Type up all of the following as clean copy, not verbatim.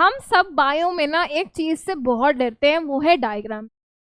हम सब बायो में ना एक चीज से बहुत डरते हैं, वो है डायग्राम।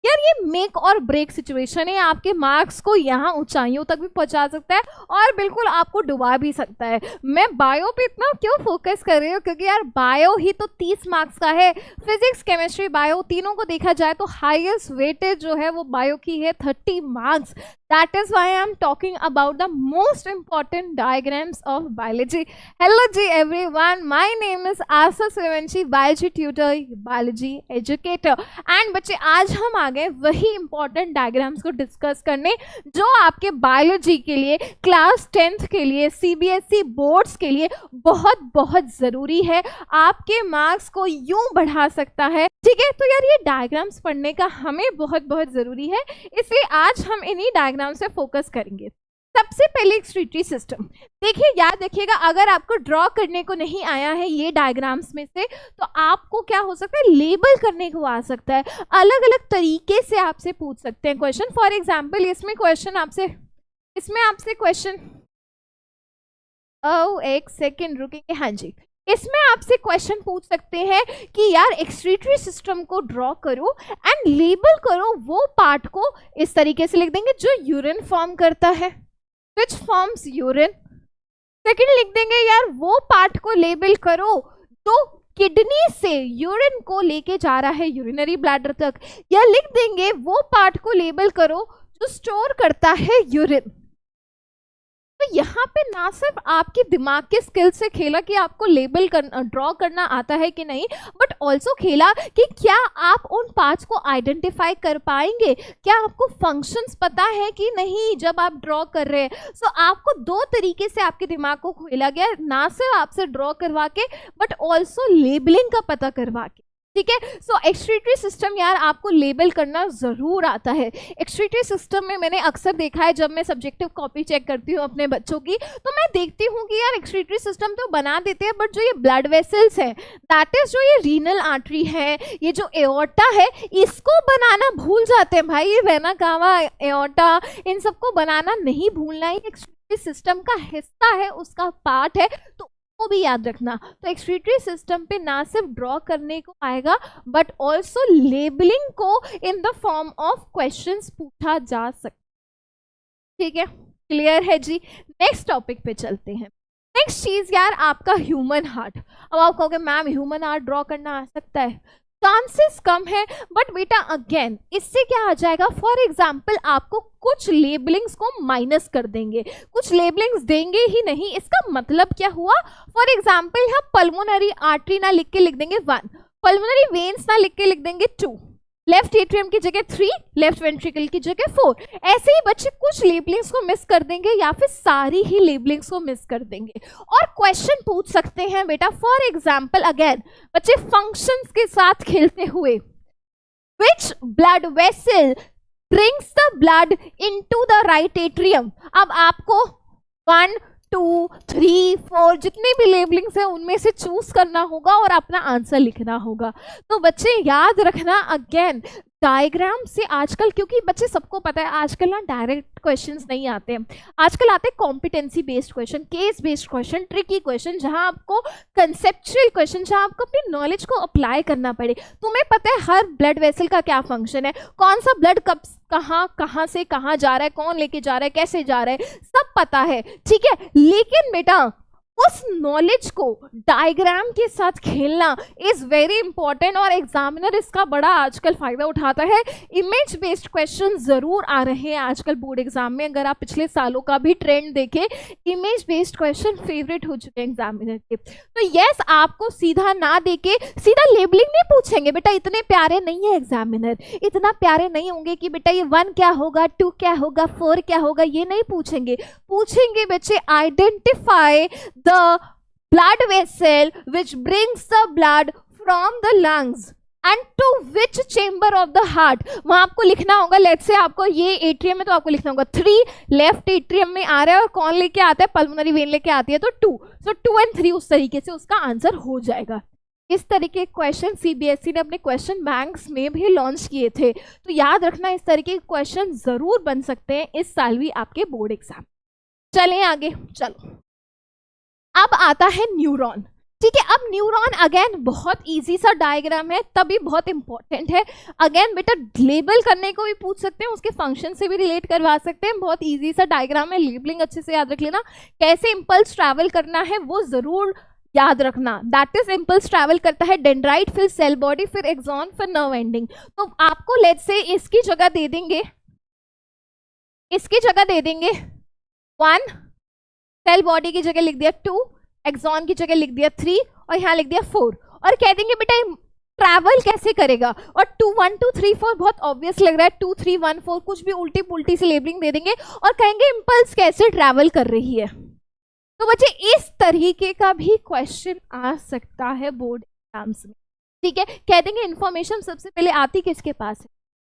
यार ये मेक और ब्रेक सिचुएशन है, आपके मार्क्स को यहाँ ऊंचाइयों तक भी पहुंचा सकता है और बिल्कुल आपको डुबा भी सकता है। मैं बायो पे इतना क्यों फोकस कर रही हूँ, क्योंकि यार बायो ही तो 30 मार्क्स का है। फिजिक्स केमिस्ट्री बायो तीनों को देखा जाए तो हाईएस्ट वेटेज जो है वो बायो की है 30 marks. That is why I am talking about the most important diagrams of biology. Hello जी everyone, my name is Asa Srivanshi, biology tutor, biology educator. And बच्चे आज हम आ गए वही important diagrams को डिस्कस करने जो आपके बायोलॉजी के लिए, क्लास 10th के लिए, CBSE बोर्ड्स के लिए बहुत बहुत ज़रूरी है, आपके मार्क्स को यूं बढ़ा सकता है। ठीक है, तो यार ये डायग्राम्स पढ़ने का हमें बहुत बहुत ज़रूरी है, इसलिए आज हम इन्हीं डायग्राम से फोकस करेंगे। सबसे पहले एक्सक्रीटरी सिस्टम देखिए, याद रखिएगा अगर आपको ड्रॉ करने को नहीं आया है ये डायग्राम्स में से, तो आपको क्या हो सकता है, लेबल करने को आ सकता है। अलग अलग तरीके से आपसे पूछ सकते हैं क्वेश्चन। फॉर एग्जाम्पल इसमें आपसे क्वेश्चन एक सेकेंड रुकेंगे, हाँ जी, इसमें आपसे क्वेश्चन पूछ सकते हैं कि यार एक्सक्रीटरी सिस्टम को ड्रॉ करो एंड लेबल करो वो पार्ट को, इस तरीके से लिख देंगे जो यूरिन फॉर्म करता है, विच फॉर्म्स यूरिन। सेकंड लिख देंगे यार वो पार्ट को लेबल करो तो किडनी से यूरिन को लेके जा रहा है यूरिनरी ब्लैडर तक, या लिख देंगे वो पार्ट को लेबल करो जो स्टोर करता है यूरिन। तो यहाँ पे ना सिर्फ आपकी दिमाग के स्किल से खेला कि आपको लेबल ड्रॉ करना आता है कि नहीं, बट ऑल्सो खेला कि क्या आप उन पार्ट्स को आइडेंटिफाई कर पाएंगे, क्या आपको फंक्शंस पता है कि नहीं जब आप ड्रॉ कर रहे हैं। सो आपको दो तरीके से आपके दिमाग को खेला गया, ना सिर्फ आपसे ड्रॉ करवा के बट ऑल्सो लेबलिंग का पता करवा के। ठीक है, सो एक्सक्रीटरी सिस्टम यार आपको लेबल करना ज़रूर आता है। एक्सक्रीटरी सिस्टम में मैंने अक्सर देखा है, जब मैं सब्जेक्टिव कॉपी चेक करती हूँ अपने बच्चों की, तो मैं देखती हूँ कि यार एक्सक्रीटरी सिस्टम तो बना देते हैं, बट जो ये ब्लड वेसल्स हैं, दैट इज जो ये रीनल आर्टरी है, ये जो एओर्टा है, इसको बनाना भूल जाते हैं भाई। ये वेना कावा, एओर्टा, इन सबको बनाना नहीं भूलना, ये एक्सक्रीटरी सिस्टम का हिस्सा है, उसका पार्ट है, तो वो भी याद रखना। तो एक्सक्रीटरी सिस्टम पे ना सिर्फ ड्रॉ करने को आएगा बट ऑल्सो लेबलिंग को in the form of questions पूछा जा सकता। ठीक है, क्लियर है जी। नेक्स्ट टॉपिक पे चलते हैं। नेक्स्ट चीज यार आपका ह्यूमन हार्ट। अब आप कहोगे मैम ह्यूमन हार्ट ड्रॉ करना आ सकता है, चांसेस कम है, बट बेटा अगेन इससे क्या आ जाएगा, फॉर एग्जाम्पल आपको कुछ लेबलिंग्स को माइनस कर देंगे, कुछ लेबलिंग्स देंगे ही नहीं। इसका मतलब क्या हुआ, फॉर एग्जाम्पल यहाँ पल्मोनरी आर्टरी ना लिख के लिख देंगे 1, पल्मोनरी वेन्स ना लिख के लिख देंगे 2, लेफ्ट एट्रियम की जगह 3, लेफ्ट वेंट्रिकल की जगह 4। ऐसे ही बच्चे कुछ लेबलिंग्स को मिस कर देंगे या फिर सारी ही लेबलिंग्स को मिस कर देंगे और क्वेश्चन पूछ सकते हैं बेटा। फॉर एग्जाम्पल अगेन बच्चे फंक्शंस के साथ खेलते हुए, which blood vessel brings the blood into the right atrium। अब आपको 1, 2, 3, 4 जितने भी लेबलिंग्स हैं उनमें से चूज करना होगा और अपना आंसर लिखना होगा। तो बच्चे याद रखना अगेन डायग्राम से आजकल, क्योंकि बच्चे सबको पता है आजकल ना डायरेक्ट क्वेश्चंस नहीं आते हैं, आजकल आते हैं competency based question, case based question, tricky question, जहां आपको कंसेप्चुअल क्वेश्चन, जहां आपको अपनी नॉलेज को अप्लाई करना पड़े। तुम्हें पता है हर ब्लड वेसल का क्या फंक्शन है, कौन सा ब्लड कब कहाँ से कहाँ जा रहा है, कौन लेके जा रहा है, कैसे जा रहा है, सब पता है। ठीक है, लेकिन बेटा उस नॉलेज को डायग्राम के साथ खेलना इज वेरी इंपॉर्टेंट और एग्जामिनर इसका बड़ा आजकल फायदा उठाता है। इमेज बेस्ड क्वेश्चन जरूर आ रहे हैं आजकल बोर्ड एग्जाम में, अगर आप पिछले सालों का भी ट्रेंड देखें, इमेज बेस्ड क्वेश्चन फेवरेट हो चुके हैं एग्जामिनर के। तो यस, आपको सीधा ना देके सीधा लेबलिंग नहीं पूछेंगे बेटा, इतने प्यारे नहीं है एग्जामिनर, इतना प्यारे नहीं होंगे कि बेटा ये 1 क्या होगा, 2 क्या होगा, 4 क्या होगा, ये नहीं पूछेंगे। पूछेंगे बच्चे identify the blood vessel which brings the blood from the lungs and to which chamber of the heart। वहां आपको लिखना होगा, लेट्स से आपको ये एट्रियम में तो आपको लिखना होगा 3, लेफ्ट एट्रियम में आ रहा है और कौन लेके आता है, पल्मोनरी वेन लेके आती है, तो 2, सो 2 और 3 उस तरीके से उसका आंसर हो जाएगा। इस तरीके के क्वेश्चन सीबीएसई ने अपने क्वेश्चन बैंक्स में भी लॉन्च किए थे, तो याद रखना इस तरीके के क्वेश्चन जरूर बन सकते हैं इस साल भी आपके बोर्ड एग्जाम। चलें आगे, चलो अब आता है न्यूरॉन। ठीक है। अब न्यूरॉन अगेन बहुत इजी सा डायग्राम है, तभी बहुत इंपॉर्टेंट है। अगेन बेटा लेबल करने को भी पूछ सकते हैं, उसके फंक्शन से भी रिलेट करवा सकते हैं। बहुत इजी सा डायग्राम है, लेबलिंग अच्छे से याद रख लेना। कैसे इंपल्स ट्रैवल करना है वो जरूर याद रखना। दैट इज इंपल्स ट्रैवल करता है डेंड्राइट, फिर सेल बॉडी, फिर एक्सॉन, फिर नर्व एंडिंग। तो आपको लेट्स से इसकी जगह दे देंगे, इसकी जगह दे देंगे 1, सेल बॉडी की जगह लिख दिया 2, एक्सॉन की जगह लिख दिया 3 और यहाँ लिख दिया 4, और कह देंगे बेटा ट्रैवल कैसे करेगा। और 2 1 2 3 4 बहुत ऑब्वियस लग रहा है, 2 3 1 4 कुछ भी उल्टी पुल्टी से लेबलिंग दे देंगे और कहेंगे इंपल्स कैसे ट्रैवल कर रही है। तो बच्चे इस तरीके का भी क्वेश्चन आ सकता है बोर्ड एग्जाम्स में, ठीक है। कह देंगे इंफॉर्मेशन सबसे पहले आती किसके पास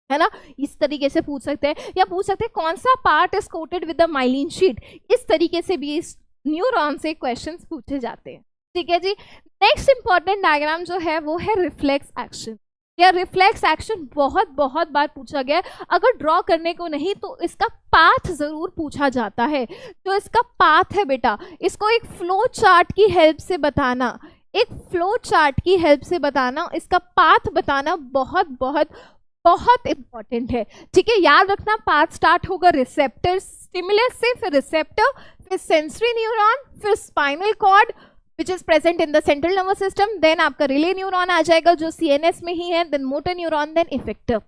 है ना, इस तरीके से पूछ सकते हैं। या पूछ सकते हैं कौन सा part is coated with the myelin sheath, इस तरीके से भी इस न्यूरॉन से क्वेश्चंस पूछे जाते हैं, ठीक है जी। नेक्स्ट इंपॉर्टेंट डायग्राम जो है वो है रिफ्लेक्स एक्शन। या रिफ्लेक्स एक्शन बहुत बार पूछा गया है। अगर ड्रॉ करने को नहीं तो इसका पाथ जरूर पूछा जाता है। जो इसका पाथ है बेटा, इसको एक फ्लो चार्ट की हेल्प से बताना, एक फ्लो चार्ट की हेल्प से बताना, इसका पाथ बताना बहुत इंपॉर्टेंट है, ठीक है। याद रखना पाथ स्टार्ट होगा रिसेप्टर स्टिमुलस से, फिर रिसेप्टर, फिर सेंसरी न्यूरॉन, फिर spinal cord which is present in the central nervous system, then आपका रिले न्यूरॉन आ जाएगा जो सीएनएस में ही है, then motor neuron, then effector.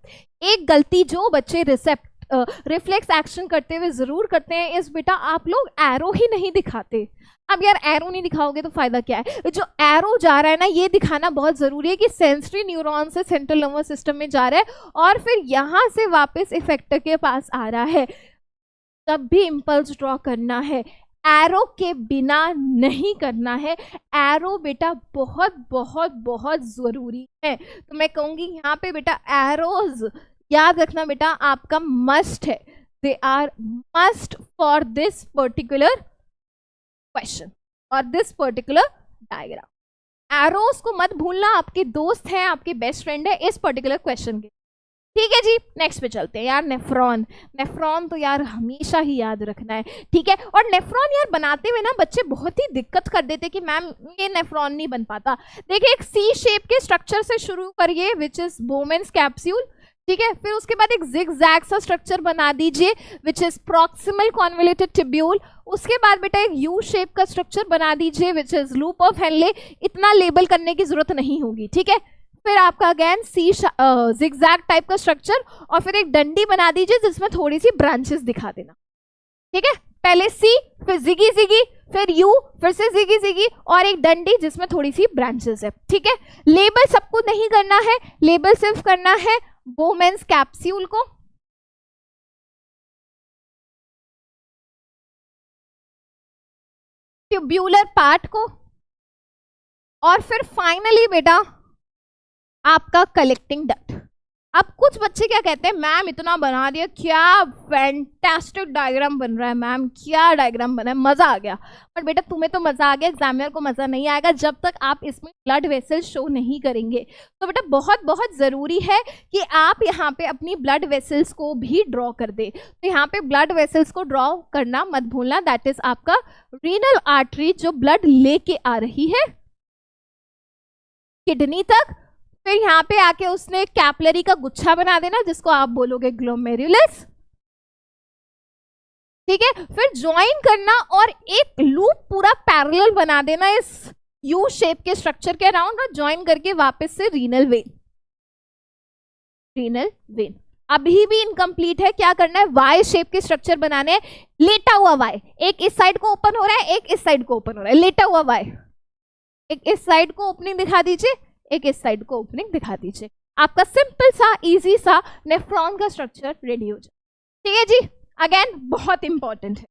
एक गलती जो बच्चे रिफ्लेक्स एक्शन करते हुए जरूर करते हैं इस बेटा, आप लोग एरो ही नहीं दिखाते। अब यार एरो नहीं दिखाओगे तो फायदा क्या है। जो एरो जा रहा है ना ये दिखाना बहुत जरूरी है कि सेंसरी न्यूरॉन से सेंट्रल नर्वस सिस्टम में जा रहा है और फिर यहाँ से वापस इफेक्टर के पास आ रहा है। तब भी इंपल्स ड्रॉ करना है, एरो के बिना नहीं करना है। एरो बेटा बहुत जरूरी है। तो मैं कहूंगी यहाँ पे बेटा एरोज याद रखना बेटा आपका मस्ट है, they are must for this particular question और दिस पर्टिकुलर डायग्राम। एरोस को मत भूलना, आपके दोस्त हैं, आपके बेस्ट फ्रेंड है इस पर्टिकुलर क्वेश्चन के, ठीक है जी। नेक्स्ट पे चलते हैं यार। नेफ्रॉन, नेफ्रॉन तो यार हमेशा ही याद रखना है, ठीक है। और नेफ्रॉन यार बनाते हुए ना बच्चे बहुत ही दिक्कत कर देते कि मैम ये नेफ्रॉन नहीं बन पाता। देखिए एक सी शेप के स्ट्रक्चर से शुरू करिए विच इज बोमेन्स कैप्सूल, ठीक है। फिर उसके बाद एक जिगजैग सा स्ट्रक्चर बना दीजिए which is proximal convoluted tubule. उसके बाद बेटा एक यू शेप का स्ट्रक्चर बना दीजिए which is loop of Henle. इतना लेबल करने की जरूरत नहीं होगी, ठीक है। फिर आपका अगेन सी जिगजैग टाइप का स्ट्रक्चर और फिर एक डंडी बना दीजिए जिसमें थोड़ी सी ब्रांचेस दिखा देना, ठीक है। पहले सी, फिर जिगी जिगी, फिर यू, फिर से जिगी जिगी और एक डंडी जिसमें थोड़ी सी ब्रांचेस है, ठीक है। लेबल सबको नहीं करना है, लेबल सिर्फ करना है बोमेन्स कैप्सूल को, ट्यूब्यूलर पार्ट को और फिर फाइनली बेटा आपका कलेक्टिंग डक्ट। अब कुछ बच्चे क्या कहते हैं, मैम इतना बना दिया, क्या फैंटास्टिक डायग्राम बन रहा है मैम, क्या डायग्राम बना है, मजा आ गया। पर बेटा तुम्हें तो मजा आ गया, एग्जामिनर को मजा नहीं आएगा जब तक आप इसमें ब्लड वेसल्स शो नहीं करेंगे। तो बेटा बहुत जरूरी है कि आप यहाँ पे अपनी ब्लड वेसल्स को भी ड्रॉ कर दे। तो यहाँ पे ब्लड वेसल्स को ड्रॉ करना मत भूलना, दैट इज आपका रीनल आर्टरी जो ब्लड लेके आ रही है किडनी तक। फिर यहाँ पे आके उसने कैपिलरी का गुच्छा बना देना जिसको आप बोलोगे ग्लोमेरुलस, ठीक है। फिर ज्वाइन करना और एक लूप पूरा पैरेलल बना देना इस यू शेप के स्ट्रक्चर के अराउंड और ज्वाइन करके वापस से रीनल वेन, रीनल वेन। अभी भी इनकम्प्लीट है, क्या करना है, वाई शेप के स्ट्रक्चर बनाने हैं। लेटा हुआ वाई, एक इस साइड को ओपन हो रहा है, एक इस साइड को ओपन हो रहा है। लेटा हुआ वाई, एक इस साइड को ओपनिंग दिखा दीजिए, एक इस साइड को ओपनिंग दिखा दीजिए। आपका सिंपल सा इजी सा नेफ्रॉन का स्ट्रक्चर रेडी हो जाए, ठीक है जी। अगेन बहुत इंपॉर्टेंट है।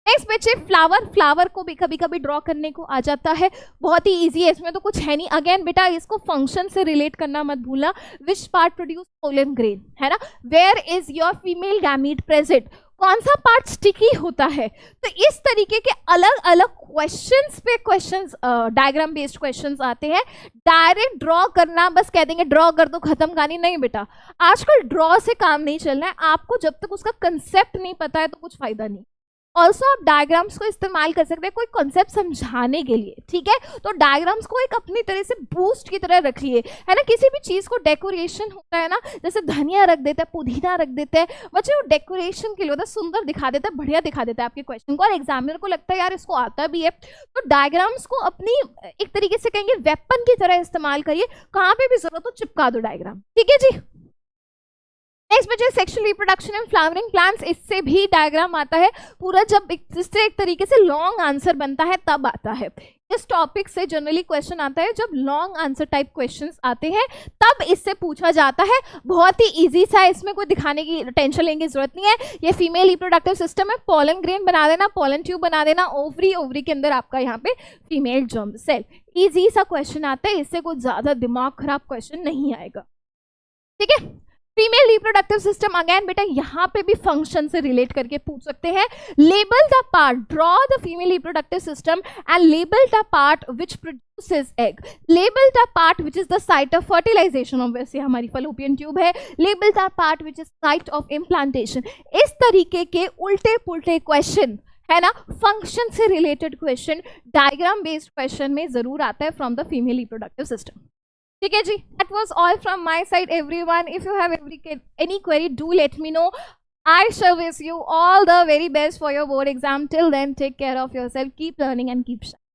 नेक्स्ट बच्चे फ्लावर, फ्लावर को भी कभी कभी ड्रॉ करने को आ जाता है, बहुत ही इजी है, इसमें तो कुछ है नहीं। अगेन बेटा इसको फंक्शन से रिलेट करना मत भूलना। Which part produce pollen grain, है ना। Where is your female gamete present, कौन सा पार्ट स्टिकी होता है। तो इस तरीके के अलग अलग क्वेश्चंस पे क्वेश्चंस, डायग्राम बेस्ड क्वेश्चंस आते हैं। डायरेक्ट ड्रॉ करना, बस कह देंगे ड्रॉ कर दो खत्म कहानी, नहीं बेटा आजकल ड्रॉ से काम नहीं चलना है। आपको जब तक उसका कंसेप्ट नहीं पता है तो कुछ फायदा नहीं। ऑल्सो आप डायग्राम्स को इस्तेमाल कर सकते हैं कोई कॉन्सेप्ट समझाने के लिए, ठीक है। तो डायग्राम्स को एक अपनी तरह से बूस्ट की तरह रखिए, है ना। किसी भी चीज़ को डेकोरेशन होता है ना, जैसे धनिया रख देते हैं, पुदीना रख देते हैं, बच्चे वो डेकोरेशन के लिए होता है, सुंदर दिखा देता है, बढ़िया दिखा देता है आपके क्वेश्चन को, और एग्जामिनर को लगता है यार इसको आता भी है। तो डायग्राम्स को अपनी एक तरीके से कहेंगे वेपन की तरह इस्तेमाल करिए, कहाँ पे भी जरूरत हो चिपका दो डायग्राम, ठीक है जी। नेक्स्ट बच्चे sexual reproduction and flowering plants, इससे भी डायग्राम आता है पूरा, जब इससे एक तरीके से लॉन्ग आंसर बनता है तब आता है। इस टॉपिक से जनरली क्वेश्चन आता है जब लॉन्ग आंसर टाइप क्वेश्चंस आते हैं तब इससे पूछा जाता है। बहुत ही इजी सा है, इसमें कोई दिखाने की टेंशन लेने की जरूरत नहीं है। ये फीमेल रिप्रोडक्टिव सिस्टम है, पॉलन ग्रेन बना देना, पॉलन ट्यूब बना देना, ओवरी, ओवरी के अंदर आपका यहाँ पे फीमेल जर्म सेल। इजी सा क्वेश्चन आता है, इससे कोई ज्यादा दिमाग खराब क्वेश्चन नहीं आएगा, ठीक है। फीमेल रिप्रोडक्टिव सिस्टम अगेन बेटा यहाँ पे भी फंक्शन से रिलेट करके पूछ सकते हैं। Label the part, draw the female reproductive system and label the part which produces egg, label the part which is the site of fertilisation, obviously हमारी फलोपियन ट्यूब है, label the part which is site of implantation. इस तरीके के उल्टे पुल्टे question, है ना, function से related question, diagram based question में जरूर आता है from the female reproductive system, ठीक है जी। That was all from my side everyone. If you have any query do let me know. I shall wish you all the very best for your board exam. Till then, take care of yourself, keep learning and keep shining.